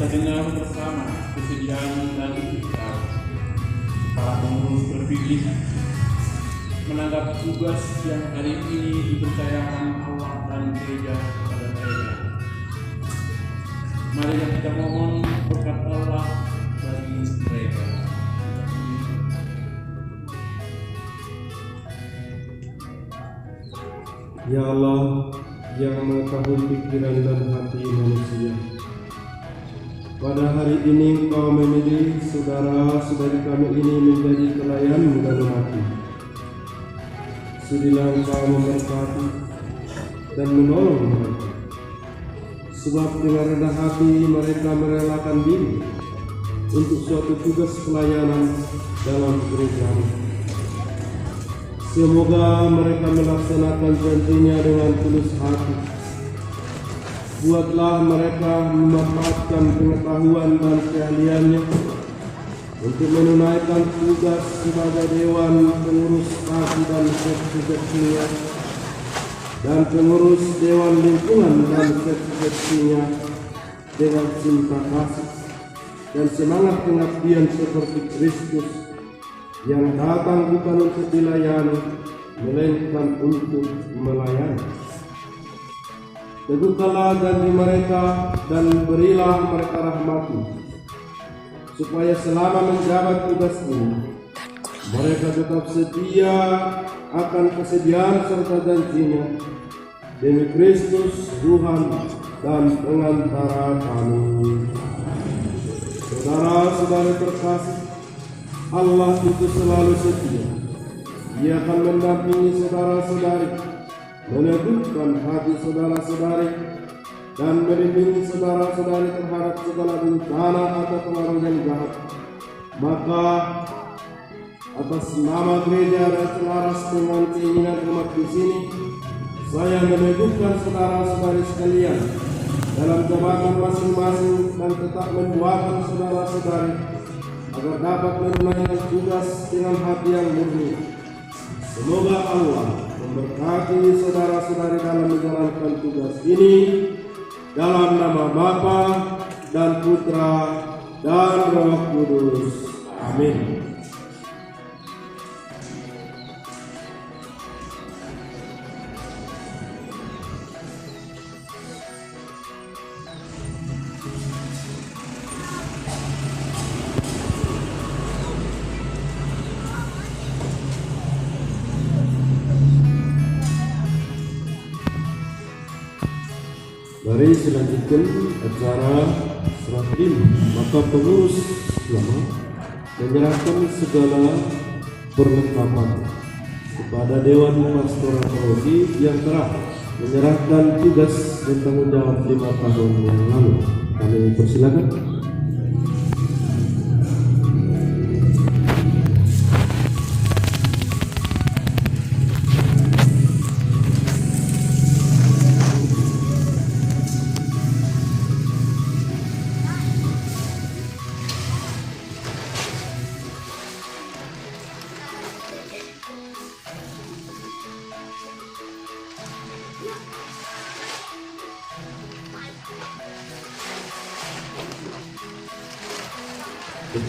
dengar bersama kesediaan dan kita para pengurus terpilih menanggapi tugas yang hari ini dipercayakan Allah dan gereja kepada mereka. Mari kita mohon berkat Allah bagi mereka. Ya Allah yang mengetahui pikiran dan hati manusia, pada hari ini Engkau memilih saudara-saudari kami ini menjadi pelayan dan mati. Sudilah Engkau memberkati dan menolong mereka, sebab dengan rendah hati mereka merelakan diri untuk suatu tugas pelayanan dalam gereja. Semoga mereka melaksanakan janjinya dengan tulus hati. Buatlah mereka memanfaatkan pengetahuan dan keahliannya untuk menunaikan tugas sebagai Dewan Pengurus Kasih dan Seksesinya dan Pengurus Dewan Lingkungan dan Seksesinya dengan cinta kasih dan semangat pengabdian seperti Kristus yang datang bukan untuk dilayani, melainkan untuk melayani. Teguhkanlah janji mereka dan berilah mereka rahmat-Mu, supaya selama menjabat tugas ini, mereka tetap setia akan kesediaan serta janji-Nya demi Kristus Tuhan dan pengantara kami. Saudara-saudari terkasih, Allah itu selalu setia. Dia akan mendampingi saudara-saudari, meneguhkan hati saudara-saudari, dan melindungi saudara-saudari terhadap segala bencana atau pengaruh yang jahat. Maka atas nama gereja dan selaras dengan keinginan umat di sini, saya meneguhkan saudara-saudari sekalian dalam jabatan masing-masing dan tetap mendoakan saudara-saudari agar dapat menunaikan tugas dengan hati yang murni. Semoga Allah memberkati saudara-saudari dalam menjalankan tugas ini, dalam nama Bapa dan Putra dan Roh Kudus. Amin. Mari selanjutkan acara serah terima. Maka pengurus selama menyerahkan segala perlengkapan kepada Dewan Pastoral Paroki yang telah menyerahkan tugas dan tanggung jawab 5 tahun yang lalu. Kami persilakan.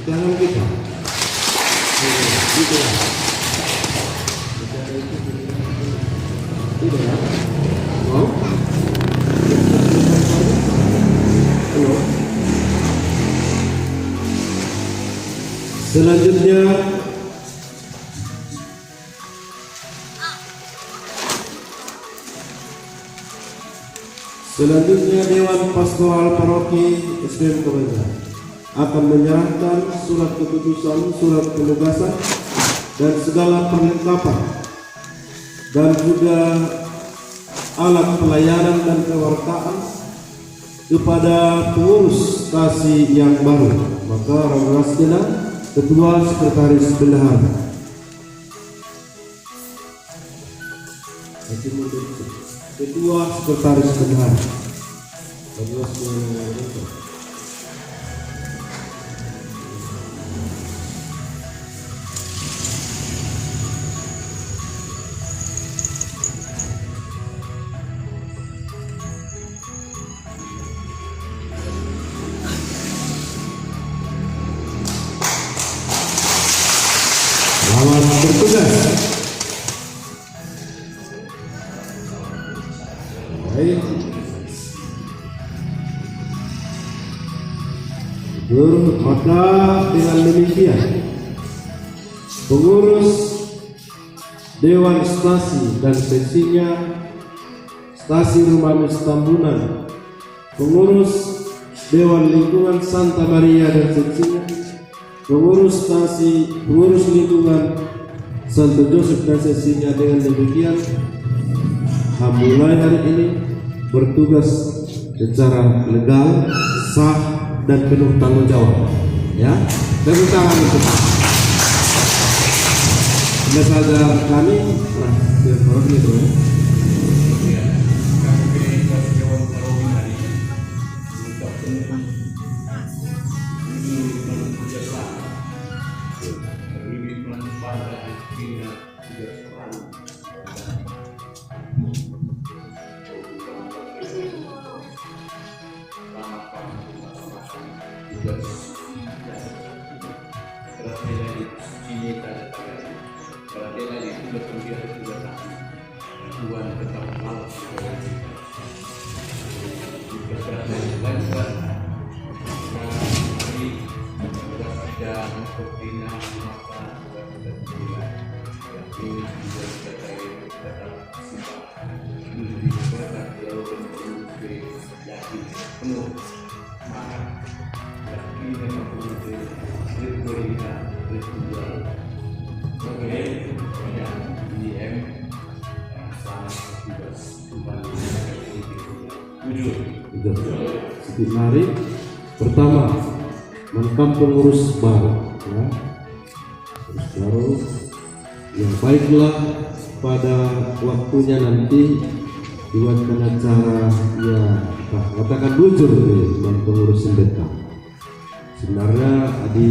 Tangan kita tidak ya? Mau? Halo. Selanjutnya Dewan Pastoral Paroki SDM Kebanjar akan menyerahkan surat keputusan, surat penugasan, dan segala perlengkapan dan juga alat pelayanan dan kewartaan kepada pengurus kasih yang baru. Maka Rasulullah Ketua Sekretaris Bendahara. Ketua Sekretaris Bendahara. Baik. Maka dengan demikian pengurus Dewan Stasi dan seksinya Stasi Rumah Tambunan, pengurus Dewan Lingkungan Santa Maria dan seksinya, pengurus lingkungan Santo Joseph dan seksinya, dengan demikian mulai hari ini bertugas secara legal, sah, dan penuh tanggung jawab. Ya, tepuk tangan untuk sudah saja kami. Nah, orang itu ya. Mari pertama mantan pengurus baru, ya, pengurus baru yang baiklah pada waktunya nanti dibuatkan acara ya katakan bujur dengan pengurus sendeta. Sebenarnya di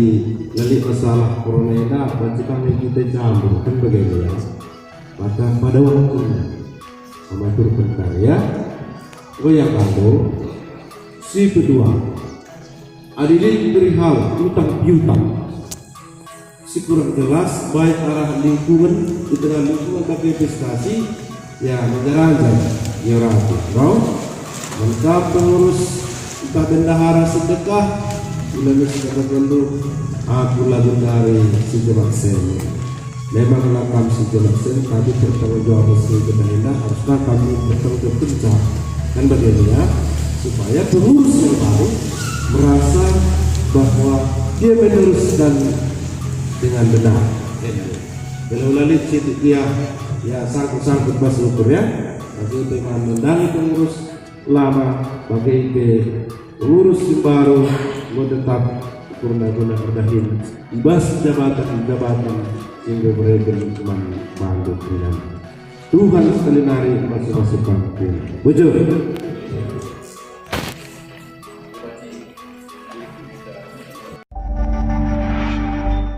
lali masalah corona ini kita campur kan begini ya. Maka pada waktunya amatur bentar ya. Yang kamu si kedua adili perihal utang piutang si kurang jelas baik arah lingkungan di tengah lingkungan tapi investasi ya menjerangan ya rapi bro mantap pengurus entah bendahara sedekah ulang sedekah dulu aku lagi dari si Jelaksen memang lakam si Jelaksen tadi bertanggung jawab si Jelaksen haruslah kami bertanggung jawab kencang kan bagaimana supaya pengurus yang baru merasa bahwa dia meneruskan dengan benar. Kalau lalu dia ya sangkut masuk ya, nanti dengan mendangi pengurus lama bagi pengurus yang baru mau tetap guna berdahin ibas jabatan sehingga mereka cuma bantu dengan Tuhan sekali nari masing-masing kampung. Bujur.